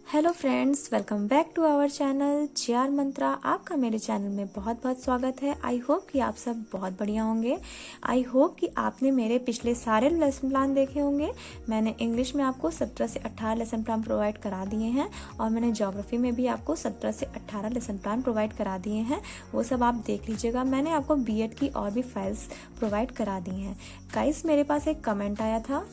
Hello friends, welcome back to our channel JR Mantra. आपका मेरे channel में बहुत बहुत स्वागत है। आई होप कि आप सब बहुत बढ़िया होंगे। आई होप कि आपने मेरे पिछले सारे लेसन प्लान देखे होंगे। मैंने इंग्लिश में आपको 17 से 18 लेसन प्लान प्रोवाइड करा दिए हैं और मैंने ज्योग्राफी में भी आपको 17 से 18 लेसन प्लान प्रोवाइड करा दिए हैं। वो सब आप देख लीजिएगा। मैंने आपको BEd की और भी फाइल्स प्रोवाइड करा दी हैं। गाइस, मेरे पास एक कमेंट आया था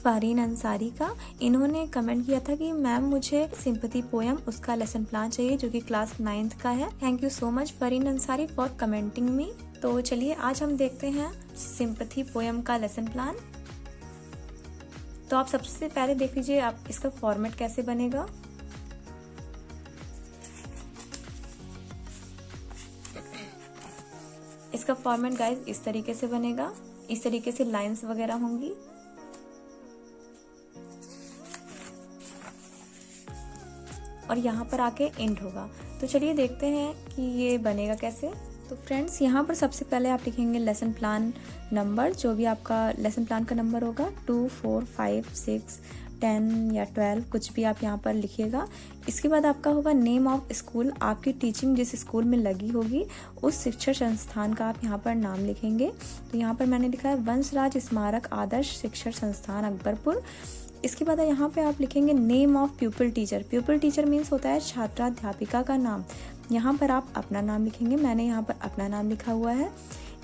फरीन अंसारी का। इन्होंने कमेंट किया था कि मैम मुझे सिंपैथी पोयम उसका लेसन प्लान चाहिए जो कि क्लास 9th का है। Thank you so much Fareen Ansari for commenting me. तो चलिए आज हम देखते हैं सिंपैथी पोयम का लेसन प्लान। तो आप सबसे पहले देख लीजिए आप इसका फॉर्मेट कैसे बनेगा। इसका फॉर्मेट गाइस इस तरीके से बनेगा। इस तरीके से लाइंस वगैरह होंगी और यहाँ पर आके एंड होगा। तो चलिए देखते हैं कि ये बनेगा कैसे। तो फ्रेंड्स, यहाँ पर सबसे पहले आप लिखेंगे लेसन प्लान नंबर, जो भी आपका लेसन प्लान का नंबर होगा 2, 4, 5, 6, 10 या 12, कुछ भी आप यहाँ पर लिखिएगा। इसके बाद आपका होगा नेम ऑफ स्कूल। आपकी टीचिंग जिस स्कूल में लगी होगी उस शिक्षण संस्थान का आप यहाँ पर नाम लिखेंगे। तो यहाँ पर मैंने लिखा है वंशराज स्मारक आदर्श शिक्षण संस्थान अकबरपुर। इसके बाद यहाँ पे आप लिखेंगे name of प्यूपिल teacher. प्यूपिल teacher means होता है छात्राध्यापिका का नाम। यहाँ पर आप अपना नाम लिखेंगे। मैंने यहाँ पर अपना नाम लिखा हुआ है।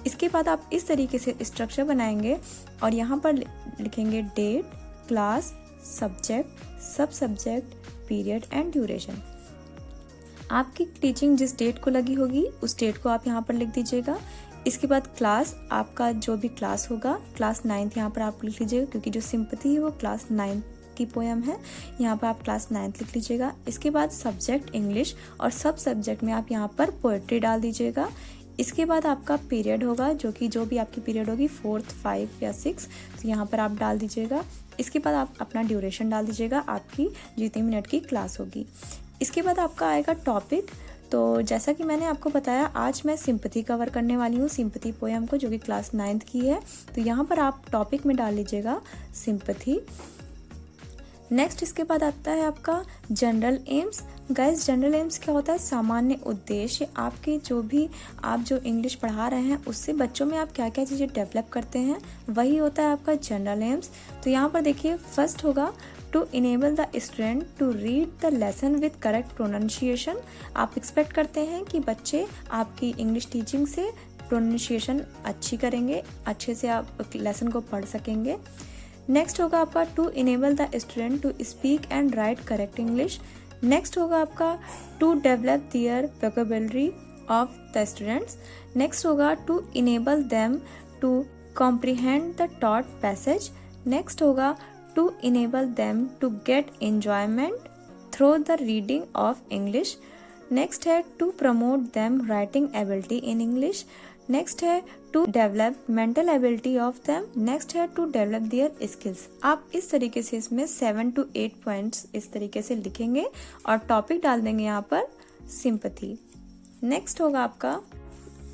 इसके बाद आप इस तरीके से स्ट्रक्चर बनाएंगे और यहाँ पर लिखेंगे डेट, क्लास, सब्जेक्ट, सब सब्जेक्ट, पीरियड एंड ड्यूरेशन। आपकी टीचिंग जिस डेट को लगी होगी उस डेट को आप यहाँ पर लिख दीजिएगा। इसके बाद क्लास, आपका जो भी क्लास होगा, क्लास 9th यहाँ पर आप लिख लीजिएगा क्योंकि जो सिंपैथी है वो क्लास 9th की पोयम है। यहाँ पर आप क्लास 9th लिख लीजिएगा। इसके बाद सब्जेक्ट इंग्लिश और सब सब्जेक्ट में आप यहाँ पर पोएट्री डाल दीजिएगा। इसके बाद आपका पीरियड होगा जो भी आपकी पीरियड होगी 4th, 5 या 6, तो यहाँ पर आप डाल दीजिएगा। इसके बाद आप अपना ड्यूरेशन डाल दीजिएगा, आपकी जितनी मिनट की क्लास होगी। इसके बाद आपका आएगा टॉपिक। तो जैसा कि मैंने आपको बताया आज मैं सिंपैथी कवर करने वाली हूँ, सिंपैथी पोयम को, जो कि क्लास 9th की है। तो यहाँ पर आप टॉपिक में डाल लीजिएगा सिंपैथी। नेक्स्ट इसके बाद आता है आपका general AIIMS. Guys, general AIIMS क्या होता है? सामान्य उद्देश्य। आपके आप जो इंग्लिश पढ़ा रहे हैं उससे बच्चों में आप क्या क्या चीज़ें डेवलप करते हैं, वही होता है आपका जनरल एम्स। तो यहाँ पर देखिए फर्स्ट होगा to enable the student to read the lesson with correct pronunciation. आप एक्सपेक्ट करते हैं कि बच्चे आपकी इंग्लिश टीचिंग से प्रोनाउंसिएशन अच्छी करेंगे, अच्छे से आप लेसन को पढ़ सकेंगे। नेक्स्ट होगा आपका to enable the student to speak and write correct English. Next होगा आपका to develop their vocabulary of the students. Next होगा to enable them to comprehend the taught passage. Next होगा to enable them to get enjoyment through the reading of English. Next है to promote them writing ability in English. Next है to develop mental ability of them. Next है to develop their skills. आप इस तरीके से इसमें 7 to 8 points इस तरीके से लिखेंगे और टॉपिक डाल देंगे यहाँ पर सिंपैथी। नेक्स्ट होगा आपका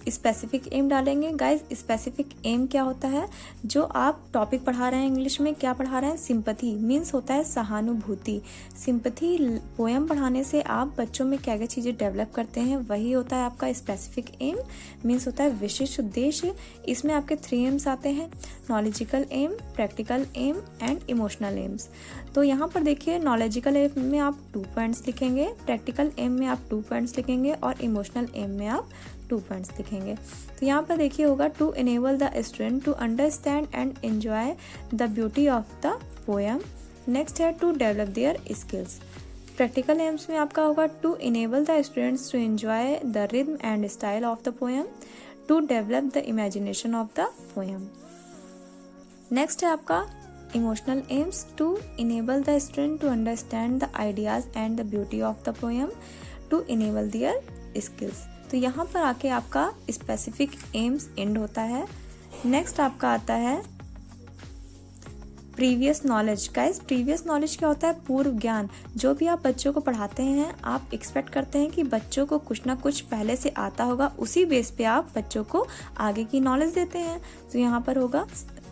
स्पेसिफिक एम डालेंगे। गाइस, स्पेसिफिक एम क्या होता है? जो आप टॉपिक पढ़ा रहे हैं इंग्लिश में, क्या पढ़ा रहे हैं? सिंपैथी मीन्स होता है सहानुभूति। सिंपैथी पोयम पढ़ाने से आप बच्चों में क्या क्या चीज़ें डेवलप करते हैं, वही होता है आपका स्पेसिफिक एम। मीन्स होता है विशिष्ट उद्देश्य। इसमें आपके 3 एम्स आते हैं, knowledgical aim, practical aim and emotional aims. तो यहाँ पर देखिए नॉलेजिकल एम में आप 2 पॉइंट्स लिखेंगे, प्रैक्टिकल एम में आप 2 पॉइंट्स लिखेंगे और इमोशनल एम में आप 2 पॉइंट्स लिखेंगे। तो यहाँ पर देखिए होगा to enable the student to understand and enjoy the beauty of the poem. Next है to develop their skills. Practical aims में आपका होगा to enable the students to enjoy the rhythm and style of the poem, to develop the imagination of the poem. Next है आपका emotional aims, to enable the student to understand the ideas and the beauty of the poem, to enable their skills. तो यहाँ पर आके आपका specific AIIMS and होता है। Next आपका आता है previous knowledge. Guys, previous knowledge क्या होता है? पूर्व ज्ञान। जो भी आप बच्चों को पढ़ाते हैं आप एक्सपेक्ट करते हैं कि बच्चों को कुछ ना कुछ पहले से आता होगा, उसी बेस पे आप बच्चों को आगे की नॉलेज देते हैं। तो यहाँ पर होगा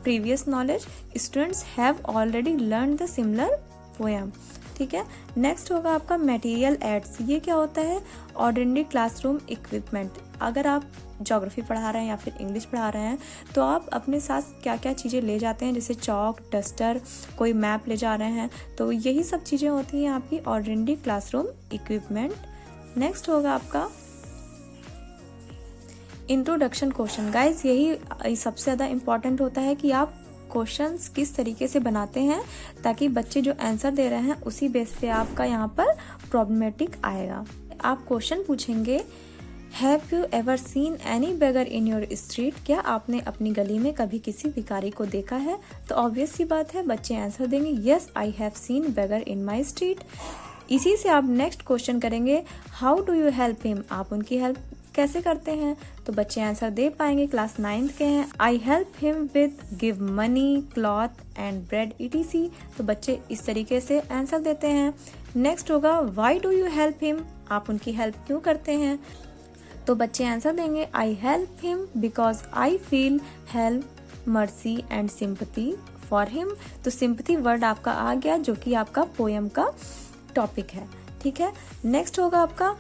previous knowledge, students have already learn the similar poem. ठीक है। नेक्स्ट होगा आपका मटेरियल एड्स। ये क्या होता है? Ordinary classroom equipment. अगर आप ज्योग्राफी पढ़ा रहे हैं या फिर इंग्लिश पढ़ा रहे हैं तो आप अपने साथ क्या क्या चीज़ें ले जाते हैं, जैसे चॉक, डस्टर, कोई मैप ले जा रहे हैं, तो यही सब चीज़ें होती हैं आपकी ऑर्डिनरी क्लासरूम इक्विपमेंट। नेक्स्ट होगा आपका इंट्रोडक्शन क्वेश्चन। गाइज यही सबसे ज़्यादा इम्पॉर्टेंट होता है कि आप क्वेश्चंस किस तरीके से बनाते हैं ताकि बच्चे जो आंसर दे रहे हैं उसी बेस पे आपका यहाँ पर प्रॉब्लमेटिक आएगा। आप क्वेश्चन पूछेंगे, have you ever seen any beggar in your street? क्या आपने अपनी गली में कभी किसी भिखारी को देखा है? तो ऑब्वियस सी बात है, बच्चे आंसर देंगे yes I have seen beggar in my street. इसी से आप नेक्स्ट क्वेश्चन करेंगे, how do you help him? आप उनकी हेल्प कैसे करते हैं? तो बच्चे आंसर दे पाएंगे, क्लास 9th के हैं, I help him with give money, cloth and bread ETC। तो बच्चे इस तरीके से आंसर देते हैं। नेक्स्ट होगा, why do you help him? आप उनकी हेल्प क्यों करते हैं? तो बच्चे आंसर देंगे, I help him because I feel help, mercy and sympathy for him. तो सिंपथी वर्ड आपका आ गया जो कि आपका पोएम का टॉपिक है, ठीक है। नेक्स्ट होगा आपका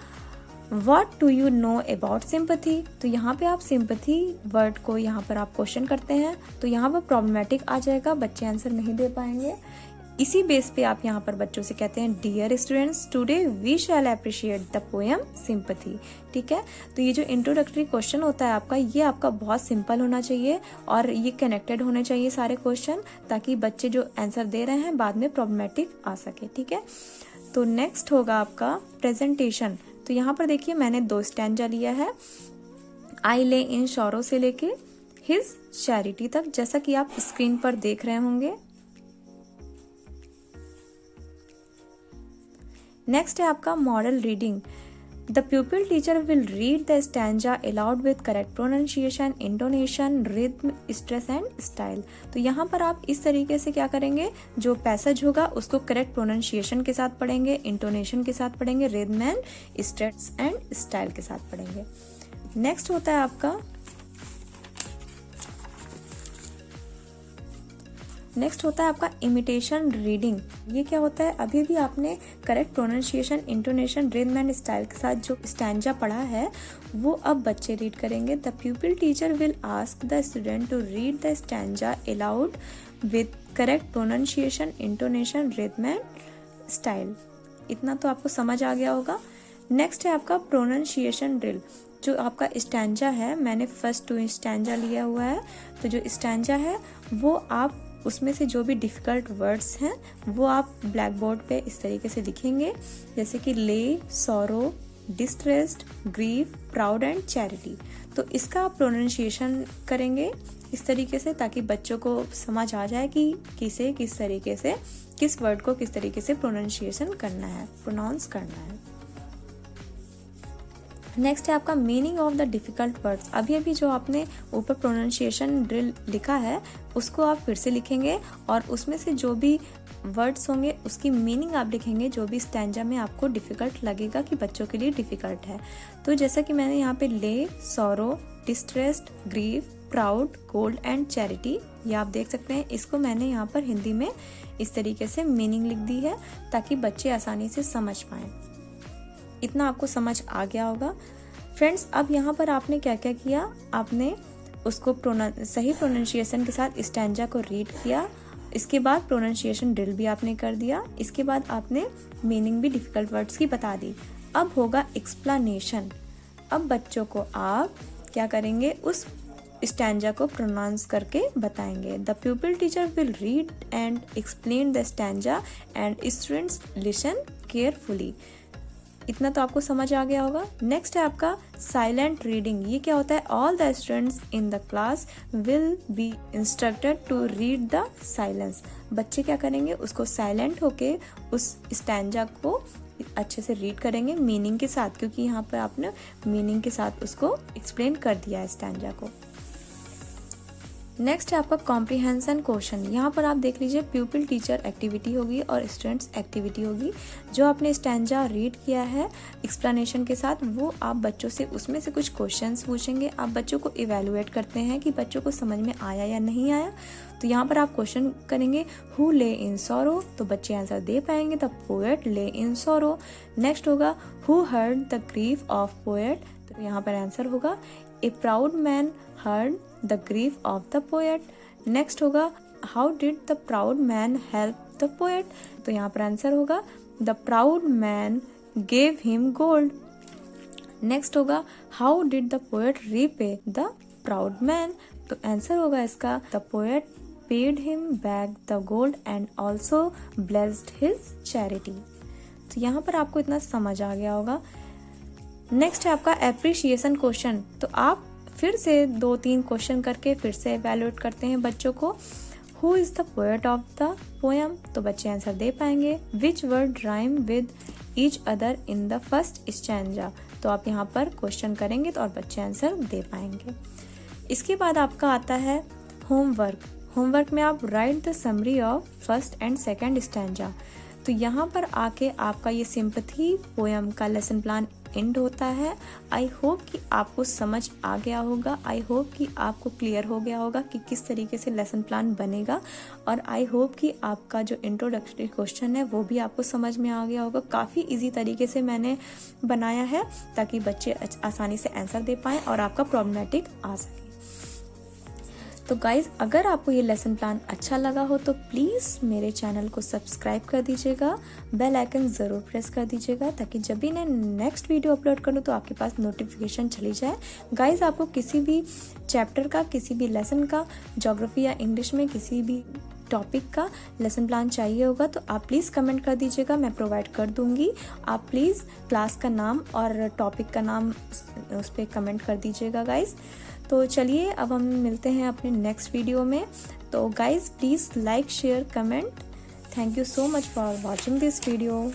What do you know about sympathy? तो यहाँ पे आप सिंपथी वर्ड को यहाँ पर आप क्वेश्चन करते हैं तो यहाँ पर प्रॉब्लमेटिक आ जाएगा, बच्चे आंसर नहीं दे पाएंगे। इसी बेस पे आप यहाँ पर बच्चों से कहते हैं, dear students today we shall appreciate the poem Sympathy. ठीक है, तो ये जो इंट्रोडक्टरी क्वेश्चन होता है आपका, ये आपका बहुत सिंपल होना चाहिए और ये कनेक्टेड होने चाहिए सारे क्वेश्चन, ताकि बच्चे जो आंसर दे रहे हैं बाद में प्रॉब्लमेटिक आ सके। ठीक है, तो नेक्स्ट होगा आपका प्रेजेंटेशन। तो यहाँ पर देखिए मैंने 2 स्टैंजा लिया है, आई ले इन शोरो से लेके हिज चैरिटी तक, जैसा कि आप स्क्रीन पर देख रहे होंगे। नेक्स्ट है आपका model reading. The pupil teacher will read the stanza aloud with correct pronunciation, intonation, rhythm, stress and style. तो यहाँ पर आप इस तरीके से क्या करेंगे, जो पैसेज होगा उसको करेक्ट प्रोनाउंसिएशन के साथ पढ़ेंगे, इंटोनेशन के साथ पढ़ेंगे, rhythm and stress and style के साथ पढ़ेंगे। नेक्स्ट होता है आपका इमिटेशन रीडिंग। ये क्या होता है, अभी भी आपने correct pronunciation, intonation, rhythm and style के साथ जो स्टैंजा पढ़ा है वो अब बच्चे रीड करेंगे। The pupil teacher will ask the student to read the stanza aloud with correct pronunciation, intonation, rhythm and style. इतना तो आपको समझ आ गया होगा। नेक्स्ट है आपका प्रोनाउंसिएशन ड्रिल। जो आपका स्टैंजा है, मैंने फर्स्ट 2 स्टैंजा लिया हुआ है, तो जो स्टैंजा है वो आप उसमें से जो भी डिफिकल्ट वर्ड्स हैं वो आप ब्लैक बोर्ड पे इस तरीके से लिखेंगे, जैसे कि ले, sorrow, distressed, grief, proud and charity. तो इसका आप प्रोनाउंसिएशन करेंगे इस तरीके से, ताकि बच्चों को समझ आ जाए कि किसे किस तरीके से, किस वर्ड को किस तरीके से प्रोनाउंसिएशन करना है, प्रोनाउंस करना है। नेक्स्ट है आपका meaning of the difficult words. अभी जो आपने ऊपर प्रोनाउंसिएशन ड्रिल लिखा है उसको आप फिर से लिखेंगे और उसमें से जो भी वर्ड्स होंगे उसकी मीनिंग आप लिखेंगे, जो भी स्टैंजा में आपको डिफिकल्ट लगेगा कि बच्चों के लिए डिफिकल्ट है। तो जैसा कि मैंने यहाँ पे ले, sorrow, distressed, grief, proud, gold and charity, ये आप देख सकते हैं। इसको मैंने यहाँ पर हिंदी में इस तरीके से मीनिंग लिख दी है ताकि बच्चे आसानी से समझ पाएं। इतना आपको समझ आ गया होगा फ्रेंड्स। अब यहाँ पर आपने क्या क्या किया, आपने उसको सही प्रोनाउंसिएशन के साथ स्टैंजा को रीड किया, इसके बाद प्रोनाउंसिएशन ड्रिल भी आपने कर दिया, इसके बाद आपने मीनिंग भी डिफिकल्ट वर्ड्स की बता दी। अब होगा एक्सप्लेनेशन। अब बच्चों को आप क्या करेंगे, उस स्टैंजा को प्रोनाउंस करके बताएंगे। The pupil teacher will read and explain the stanza and students listen carefully. इतना तो आपको समझ आ गया होगा। नेक्स्ट है आपका साइलेंट रीडिंग। ये क्या होता है, all the students in the class will be instructed to read the silence. बच्चे क्या करेंगे, उसको साइलेंट होके उस स्टैंजा को अच्छे से रीड करेंगे मीनिंग के साथ, क्योंकि यहाँ पर आपने मीनिंग के साथ उसको एक्सप्लेन कर दिया है स्टैंजा को। नेक्स्ट है आपका कॉम्प्रिहेंशन क्वेश्चन। यहाँ पर आप देख लीजिए प्यूपिल टीचर एक्टिविटी होगी और स्टूडेंट्स एक्टिविटी होगी। जो आपने स्टैंजा रीड किया है एक्सप्लेनेशन के साथ, वो आप बच्चों से उसमें से कुछ क्वेश्चंस पूछेंगे। आप बच्चों को इवेलुएट करते हैं कि बच्चों को समझ में आया या नहीं आया। तो यहाँ पर आप क्वेश्चन करेंगे हु ले इन सॉरो, तो बच्चे आंसर दे पाएंगे the poet lay in sorrow. Next होगा who heard the grief of poet, तो यहाँ पर आंसर होगा a proud man heard the grief of the poet. Next होगा how did the proud man help the poet, तो यहाँ पर answer होगा the proud man gave him gold. Next होगा how did the poet repay the proud man, तो answer होगा इसका the poet paid him back the gold and also blessed his charity. तो यहाँ पर आपको इतना समझ आ गया होगा। नेक्स्ट है आपका एप्रिशिएशन क्वेश्चन। तो आप फिर से 2-3 क्वेश्चन करके फिर से एवेल्युएट करते हैं बच्चों को। Who is the poet of the poem, तो बच्चे आंसर दे पाएंगे। Which word rhyme with each other in the first stanza, तो आप यहाँ पर क्वेश्चन करेंगे तो और बच्चे आंसर दे पाएंगे। इसके बाद आपका आता है होमवर्क। होमवर्क में आप right the summary of first and second stanza. तो यहाँ पर आके आपका ये सिंपैथी पोएम का लेसन प्लान एंड होता है। आई होप कि आपको समझ आ गया होगा, आई होप कि आपको क्लियर हो गया होगा कि किस तरीके से लेसन प्लान बनेगा, और आई होप कि आपका जो इंट्रोडक्टरी क्वेश्चन है वो भी आपको समझ में आ गया होगा। काफ़ी इजी तरीके से मैंने बनाया है ताकि बच्चे आसानी से आंसर दे पाएँ और आपका प्रॉब्लमेटिक आ सके। तो गाइज, अगर आपको ये लेसन प्लान अच्छा लगा हो तो प्लीज़ मेरे चैनल को सब्सक्राइब कर दीजिएगा, बेल आइकन ज़रूर प्रेस कर दीजिएगा ताकि जब भी मैं नेक्स्ट वीडियो अपलोड करूँ तो आपके पास नोटिफिकेशन चली जाए। गाइज, आपको किसी भी चैप्टर का, किसी भी लेसन का, ज्योग्राफी या इंग्लिश में किसी भी टॉपिक का लेसन प्लान चाहिए होगा तो आप प्लीज़ कमेंट कर दीजिएगा, मैं प्रोवाइड कर दूंगी। आप प्लीज़ क्लास का नाम और टॉपिक का नाम उस पर कमेंट कर दीजिएगा गाइज। तो चलिए अब हम मिलते हैं अपने नेक्स्ट वीडियो में। तो guys please like, share, comment. Thank you so much for watching this video.